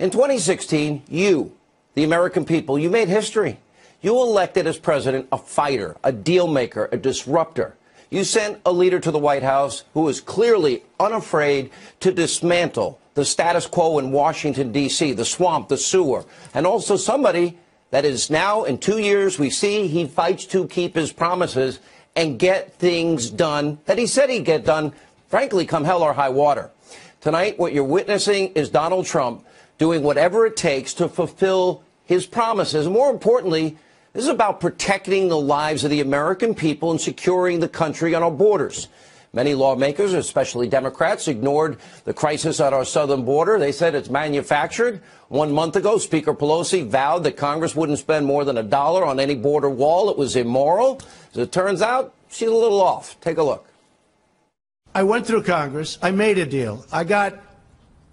In 2016, you, the American people, you made history. You elected as president a fighter, a deal maker, a disruptor. You sent a leader to the White House who is clearly unafraid to dismantle the status quo in Washington, D.C., the swamp, the sewer, and also somebody that is now, in 2 years, we see he fights to keep his promises and get things done that he said he'd get done, frankly, come hell or high water. Tonight, what you're witnessing is Donald Trump doing whatever it takes to fulfill his promises. More importantly, this is about protecting the lives of the American people and securing the country on our borders. Many lawmakers, especially Democrats, ignored the crisis at our southern border. They said it's manufactured. 1 month ago, Speaker Pelosi vowed that Congress wouldn't spend more than $1 on any border wall. It was immoral. As it turns out, she's a little off. Take a look. I went through Congress. I made a deal. I got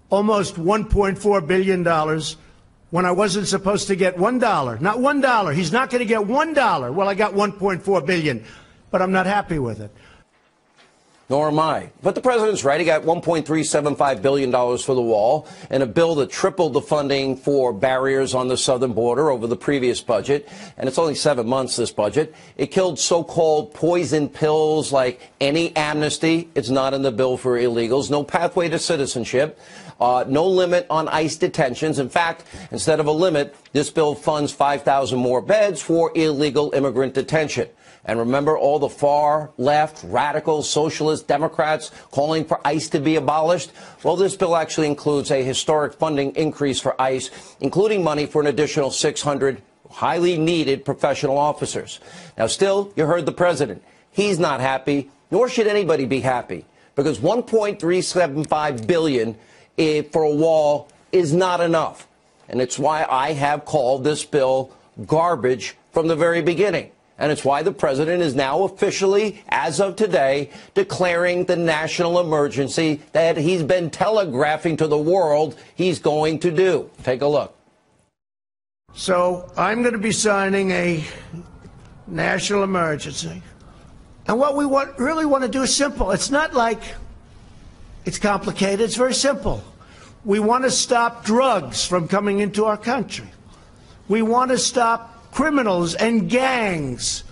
almost $1.4 billion when I wasn't supposed to get $1. Not $1. He's not going to get $1. Well, I got $1.4 billion, but I'm not happy with it. Nor am I. But the president's right. He got $1.375 billion for the wall and a bill that tripled the funding for barriers on the southern border over the previous budget. And it's only 7 months, this budget. It killed so-called poison pills like any amnesty. It's not in the bill for illegals. No pathway to citizenship. No limit on ICE detentions. In fact, instead of a limit, this bill funds 5,000 more beds for illegal immigrant detention. And remember all the far left, radical, socialist Democrats calling for ICE to be abolished? Well, this bill actually includes a historic funding increase for ICE, including money for an additional 600 highly needed professional officers. Now, still, you heard the president. He's not happy, nor should anybody be happy, because $1.375 billion for a wall is not enough. And it's why I have called this bill garbage from the very beginning. And it's why the president is now officially, as of today, declaring the national emergency that he's been telegraphing to the world he's going to do. Take a look. So I'm going to be signing a national emergency. And what we really want to do is simple. It's not like it's complicated. It's very simple. We want to stop drugs from coming into our country. We want to stop criminals and gangs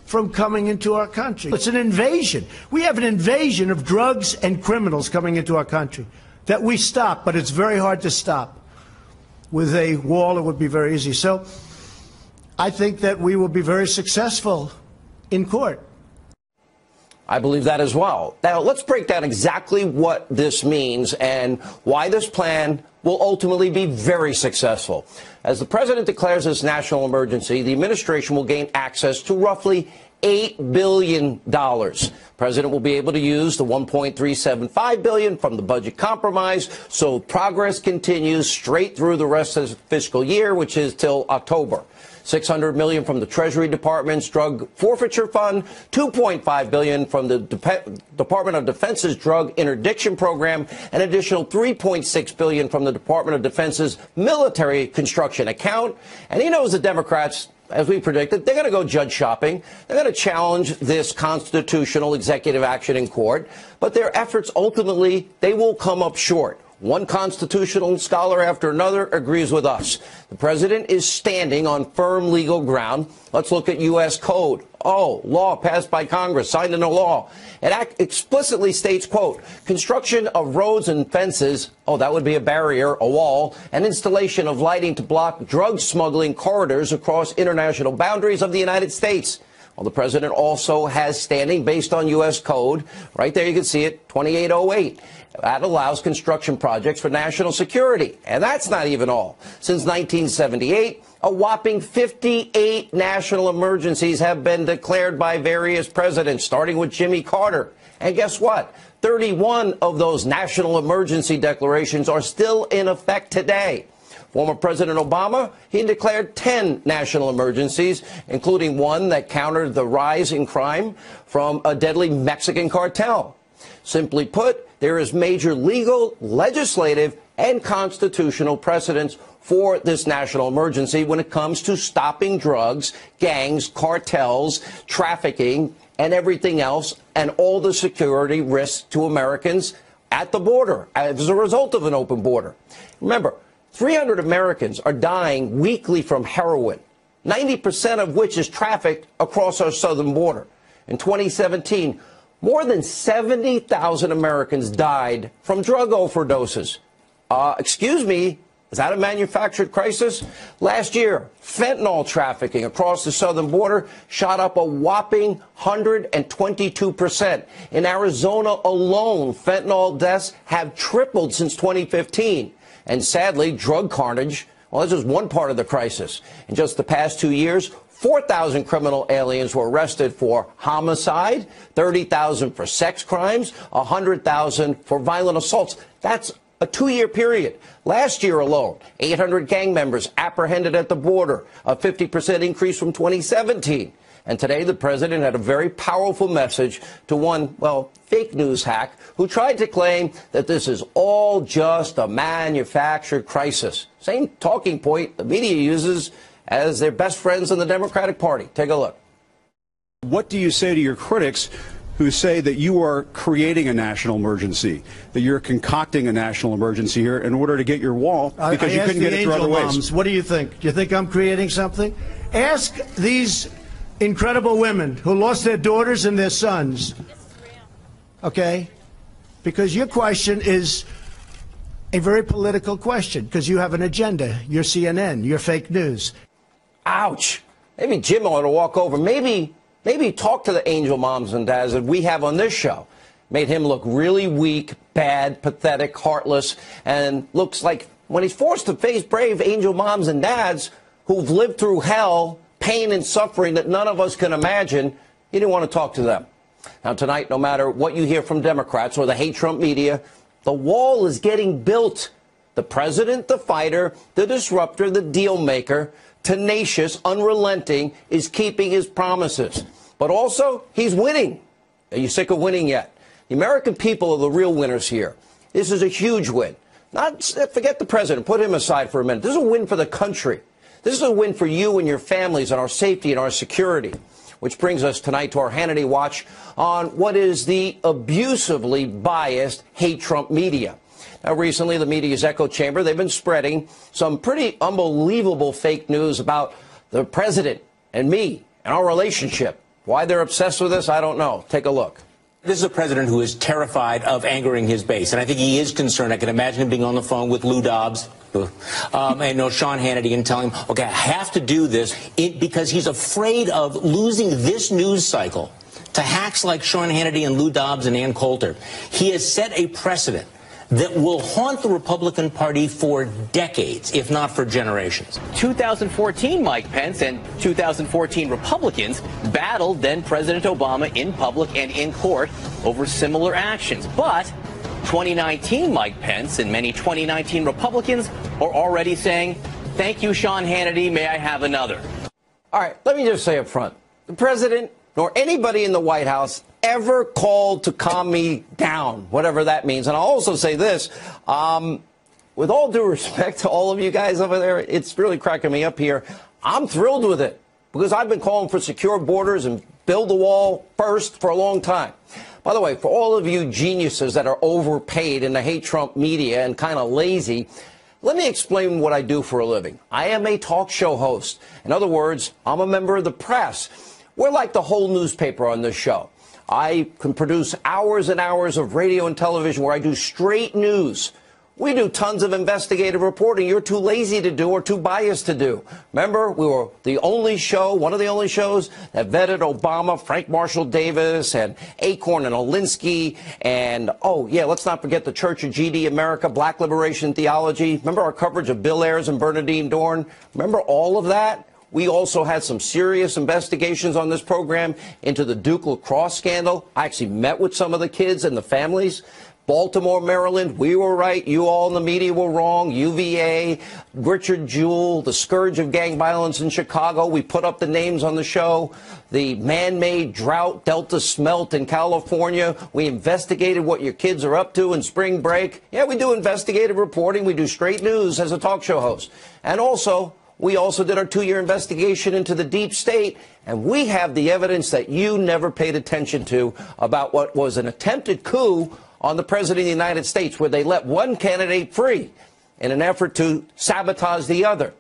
from coming into our country. It's an invasion. We have an invasion of drugs and criminals coming into our country that we stop, but it's very hard to stop. With a wall, it would be very easy. So I think that we will be very successful in court. I believe that as well. Now, let's break down exactly what this means and why this plan will ultimately be very successful. As the president declares this national emergency, the administration will gain access to roughly $8 billion. The president will be able to use the $1.375 billion from the budget compromise, so progress continues straight through the rest of the fiscal year, which is till October. $600 million from the Treasury Department's drug forfeiture fund, $2.5 billion from the Department of Defense's drug interdiction program, an additional $3.6 billion from the Department of Defense's military construction account. And he knows the Democrats, as we predicted, they're going to go judge shopping. They're going to challenge this constitutional executive action in court. But their efforts, ultimately, they will come up short. One constitutional scholar after another agrees with us. The president is standing on firm legal ground. Let's look at U.S. Code. Oh, law passed by Congress, signed into law. It explicitly states, quote, construction of roads and fences, oh, that would be a barrier, a wall, and installation of lighting to block drug smuggling corridors across international boundaries of the United States. Well, the president also has standing based on U.S. Code. Right there you can see it, 2808. That allows construction projects for national security. And that's not even all. Since 1978, a whopping 58 national emergencies have been declared by various presidents, starting with Jimmy Carter. And guess what? 31 of those national emergency declarations are still in effect today. Former President Obama, he declared 10 national emergencies, including one that countered the rise in crime from a deadly Mexican cartel. Simply put, there is major legal, legislative, and constitutional precedents for this national emergency when it comes to stopping drugs, gangs, cartels, trafficking, and everything else, and all the security risks to Americans at the border as a result of an open border. Remember, 300 Americans are dying weekly from heroin, 90% of which is trafficked across our southern border. In 2017, more than 70,000 Americans died from drug overdoses. Excuse me, is that a manufactured crisis? Last year, fentanyl trafficking across the southern border shot up a whopping 122%. In Arizona alone, fentanyl deaths have tripled since 2015. And sadly, drug carnage, well, this is one part of the crisis. In just the past 2 years, 4,000 criminal aliens were arrested for homicide, 30,000 for sex crimes, 100,000 for violent assaults. That's a 2-year period. Last year alone, 800 gang members apprehended at the border, a 50% increase from 2017. And today, the president had a very powerful message to one, well, fake news hack who tried to claim that this is all just a manufactured crisis. Same talking point the media uses as their best friends in the Democratic Party. Take a look. What do you say to your critics who say that you are creating a national emergency, that you're concocting a national emergency here in order to get your wall because you couldn't get it through other ways? Moms, what do you think? Do you think I'm creating something? Ask these incredible women who lost their daughters and their sons, okay? Because your question is a very political question because you have an agenda. You're CNN. You're fake news. Ouch. Maybe Jim ought to walk over. Maybe talk to the angel moms and dads that we have on this show. Made him look really weak, bad, pathetic, heartless, and looks like when he's forced to face brave angel moms and dads who've lived through hell, pain and suffering that none of us can imagine, he didn't want to talk to them. Now, tonight, no matter what you hear from Democrats or the hate Trump media, the wall is getting built. The president, the fighter, the disruptor, the deal maker, tenacious, unrelenting, is keeping his promises. But also, he's winning. Are you sick of winning yet? The American people are the real winners here. This is a huge win. Forget the president. Put him aside for a minute. This is a win for the country. This is a win for you and your families and our safety and our security. Which brings us tonight to our Hannity Watch on what is the abusively biased hate Trump media. Now, recently, the media's echo chamber, they've been spreading some pretty unbelievable fake news about the president and me and our relationship. Why they're obsessed with this, I don't know. Take a look. This is a president who is terrified of angering his base, and I think he is concerned. I can imagine him being on the phone with Lou Dobbs and Sean Hannity and telling him, okay, I have to do this because he's afraid of losing this news cycle to hacks like Sean Hannity and Lou Dobbs and Ann Coulter. He has set a precedent that will haunt the Republican Party for decades, if not for generations. 2014 Mike Pence and 2014 Republicans battled then President Obama in public and in court over similar actions. But 2019 Mike Pence and many 2019 Republicans are already saying, thank you, Sean Hannity, may I have another? All right, let me just say up front, the president nor anybody in the White House ever called to calm me down, whatever that means. And I'll also say this, with all due respect to all of you guys over there, it's really cracking me up here. I'm thrilled with it because I've been calling for secure borders and build the wall first for a long time. By the way, for all of you geniuses that are overpaid in the hate Trump media and kind of lazy, let me explain what I do for a living. I am a talk show host. In other words, I'm a member of the press. We're like the whole newspaper on this show. I can produce hours and hours of radio and television where I do straight news. We do tons of investigative reporting you're too lazy to do or too biased to do. Remember, we were the only show, one of the only shows that vetted Obama, Frank Marshall Davis, and Acorn and Alinsky, and, oh, yeah, let's not forget the Church of GD America, Black Liberation Theology. Remember our coverage of Bill Ayers and Bernadine Dorn? Remember all of that? We also had some serious investigations on this program into the Duke lacrosse scandal. I actually met with some of the kids and the families. Baltimore, Maryland, we were right. You all in the media were wrong. UVA, Richard Jewell, the scourge of gang violence in Chicago. We put up the names on the show. The man-made drought, Delta smelt in California. We investigated what your kids are up to in spring break. Yeah, we do investigative reporting. We do straight news as a talk show host. And also, we also did our 2-year investigation into the deep state, and we have the evidence that you never paid attention to about what was an attempted coup on the President of the United States, where they let one candidate free. in an effort to sabotage the other.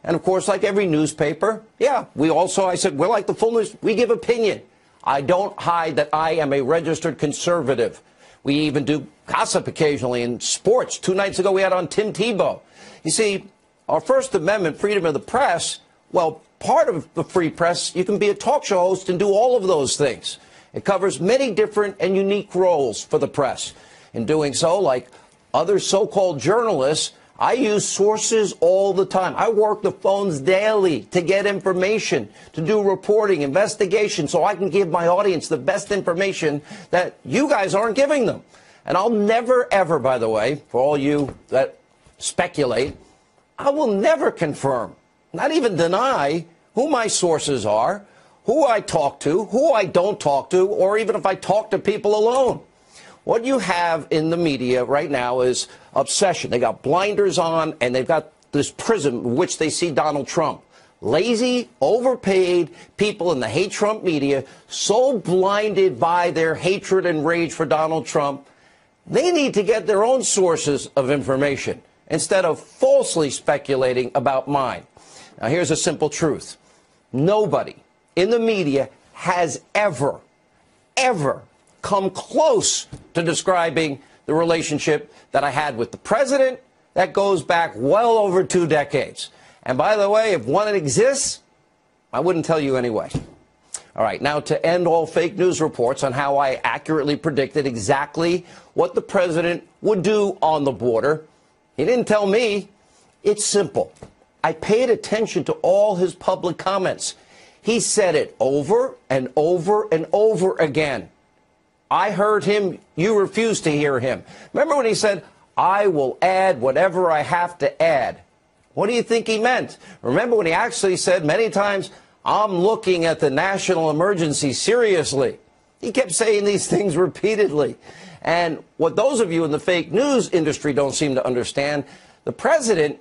And of course, like every newspaper, I said, we're like the full news. We give opinion. I don't hide that I am a registered conservative. We even do gossip occasionally in sports. 2 nights ago, we had on Tim Tebow. You see, our First Amendment, freedom of the press, well, part of the free press, you can be a talk show host and do all of those things. It covers many different and unique roles for the press. In doing so, like other so-called journalists, I use sources all the time. I work the phones daily to get information, to do reporting, investigation, so I can give my audience the best information that you guys aren't giving them. And I'll never, ever, by the way, for all you that speculate, I will never confirm, not even deny, who my sources are, who I talk to, who I don't talk to, or even if I talk to people alone. What you have in the media right now is obsession. They got blinders on, and they've got this prism in which they see Donald Trump. Lazy, overpaid people in the hate Trump media, so blinded by their hatred and rage for Donald Trump, they need to get their own sources of information instead of falsely speculating about mine. Now, here's a simple truth. Nobody in the media has ever come close to describing the relationship that I had with the president. That goes back well over 2 decades. And by the way, if one exists, I wouldn't tell you anyway. All right, now to end all fake news reports on how I accurately predicted exactly what the president would do on the border. He didn't tell me. It's simple. I paid attention to all his public comments. He said it over and over and over again. I heard him. You refused to hear him. Remember when he said, I will add whatever I have to add? What do you think he meant? Remember when he actually said many times, I'm looking at the national emergency seriously? He kept saying these things repeatedly. And what those of you in the fake news industry don't seem to understand, the president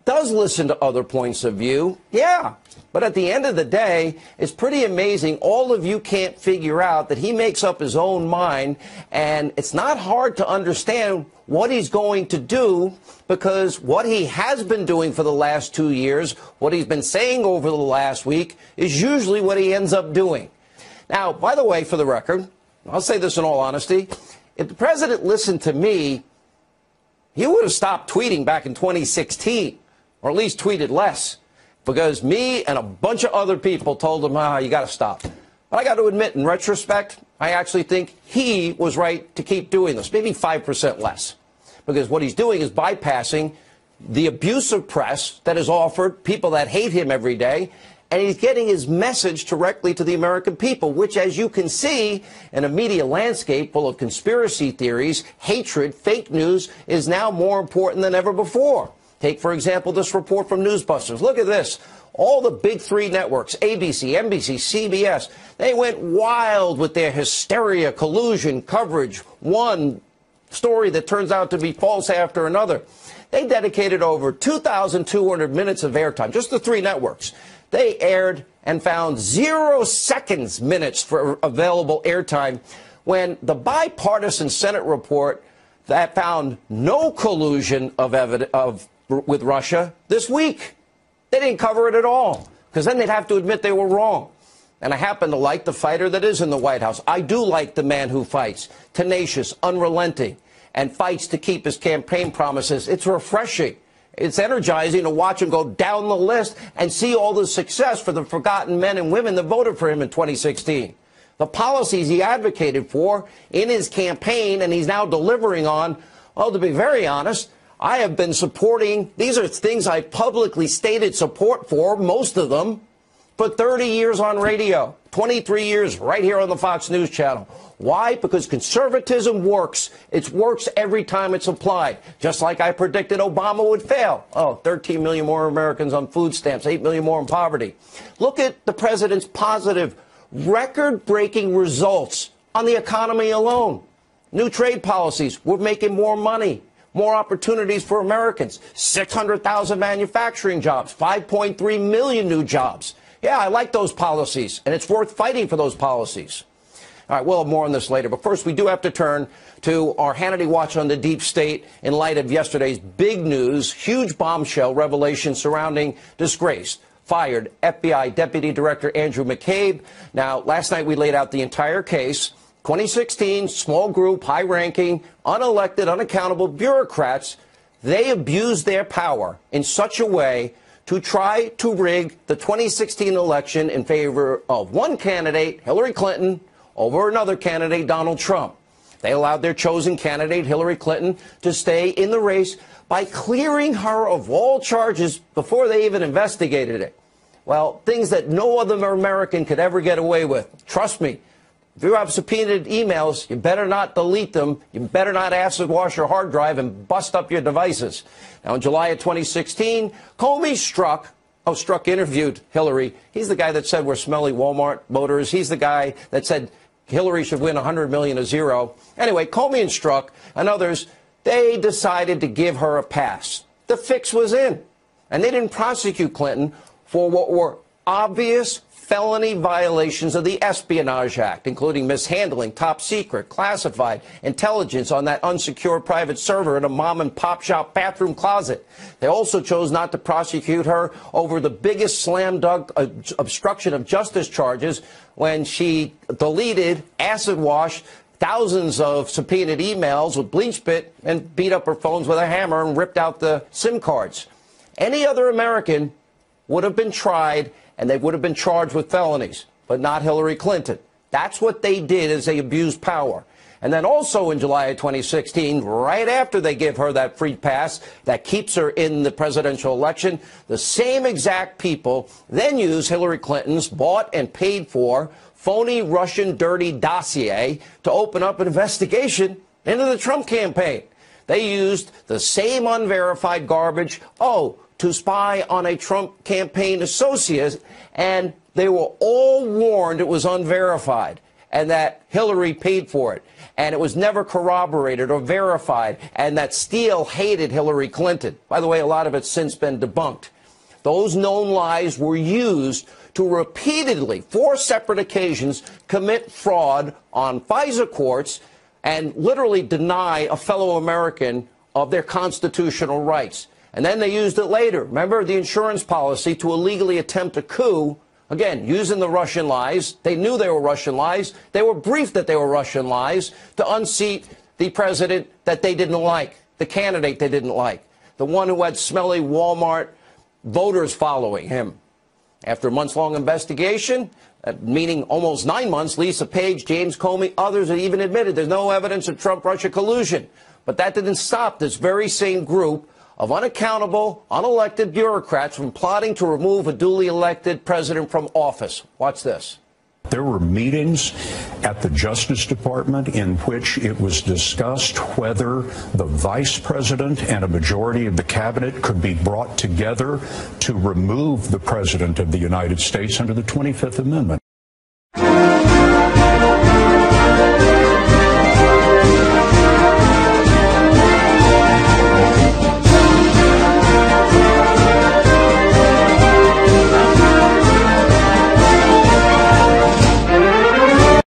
does listen to other points of view. Yeah. But at the end of the day, it's pretty amazing. All of you can't figure out that he makes up his own mind. And it's not hard to understand what he's going to do, because what he has been doing for the last 2 years, what he's been saying over the last week, is usually what he ends up doing. Now, by the way, for the record, I'll say this in all honesty, if the president listened to me, he would have stopped tweeting back in 2016, or at least tweeted less, because me and a bunch of other people told him, you got to stop. But I got to admit, in retrospect, I actually think he was right to keep doing this, maybe 5% less, because what he's doing is bypassing the abusive press that is offered, people that hate him every day, and he's getting his message directly to the American people, which, as you can see, in a media landscape full of conspiracy theories, hatred, fake news, is now more important than ever before. Take, for example, this report from Newsbusters. Look at this. All the big 3 networks, ABC, NBC, CBS, they went wild with their hysteria, collusion, coverage, one story that turns out to be false after another. They dedicated over 2,200 minutes of airtime, just the 3 networks. They aired and found 0 seconds minutes for available airtime, when the bipartisan Senate report that found no collusion with Russia this week. They didn't cover it at all, because then they'd have to admit they were wrong. And I happen to like the fighter that is in the White House. I do like the man who fights, tenacious, unrelenting, and fights to keep his campaign promises. It's refreshing. It's energizing to watch him go down the list and see all the success for the forgotten men and women that voted for him in 2016. The policies he advocated for in his campaign and he's now delivering on, well, to be very honest, I have been supporting. These are things I publicly stated support for, most of them, for 30 years on radio, 23 years right here on the Fox News Channel. Why? Because conservatism works. It works every time it's applied. Just like I predicted Obama would fail. 13 million more Americans on food stamps, 8 million more in poverty. Look at the president's positive, record-breaking results on the economy alone. New trade policies. We're making more money. More opportunities for Americans, 600,000 manufacturing jobs, 5.3 million new jobs. Yeah, I like those policies, and it's worth fighting for those policies. All right, we'll have more on this later. But first, we do have to turn to our Hannity Watch on the Deep State in light of yesterday's big news, huge bombshell revelation surrounding disgraced, fired FBI Deputy Director Andrew McCabe. Now, last night we laid out the entire case. 2016, small group, high-ranking, unelected, unaccountable bureaucrats, they abused their power in such a way to try to rig the 2016 election in favor of one candidate, Hillary Clinton, over another candidate, Donald Trump. They allowed their chosen candidate, Hillary Clinton, to stay in the race by clearing her of all charges before they even investigated it. Well, things that no other American could ever get away with. Trust me, if you have subpoenaed emails, you better not delete them. You better not acid wash your hard drive and bust up your devices. Now, in July of 2016, Comey interviewed Hillary. He's the guy that said we're smelly Walmart voters. He's the guy that said Hillary should win 100 million to 0. Anyway, Comey and Strzok and others, they decided to give her a pass. The fix was in. And they didn't prosecute Clinton for what were obvious felony violations of the Espionage Act, including mishandling top secret, classified intelligence on that unsecured private server in a mom-and-pop shop bathroom closet. They also chose not to prosecute her over the biggest slam-dunk obstruction of justice charges when she deleted, acid-washed thousands of subpoenaed emails with bleach bit and beat up her phones with a hammer and ripped out the SIM cards. Any other American would have been tried and they would have been charged with felonies, but not Hillary Clinton. That's what they did, as they abused power. And then also in July of 2016, right after they give her that free pass that keeps her in the presidential election, the same exact people then use Hillary Clinton's bought and paid for phony Russian dirty dossier to open up an investigation into the Trump campaign. They used the same unverified garbage, to spy on a Trump campaign associate, and they were all warned it was unverified and that Hillary paid for it, and it was never corroborated or verified, and that Steele hated Hillary Clinton. By the way, a lot of it's since been debunked. Those known lies were used to repeatedly, 4 separate occasions, commit fraud on FISA courts and literally deny a fellow American of their constitutional rights. And then they used it later. Remember the insurance policy to illegally attempt a coup, again, using the Russian lies. They knew they were Russian lies. They were briefed that they were Russian lies to unseat the president that they didn't like, the candidate they didn't like, the one who had smelly Walmart voters following him. After a months-long investigation, meaning almost 9 months, Lisa Page, James Comey, others had even admitted there's no evidence of Trump-Russia collusion. But that didn't stop this very same group of unaccountable, unelected bureaucrats from plotting to remove a duly elected president from office. Watch this. There were meetings at the Justice Department in which it was discussed whether the vice president and a majority of the cabinet could be brought together to remove the president of the United States under the 25th Amendment.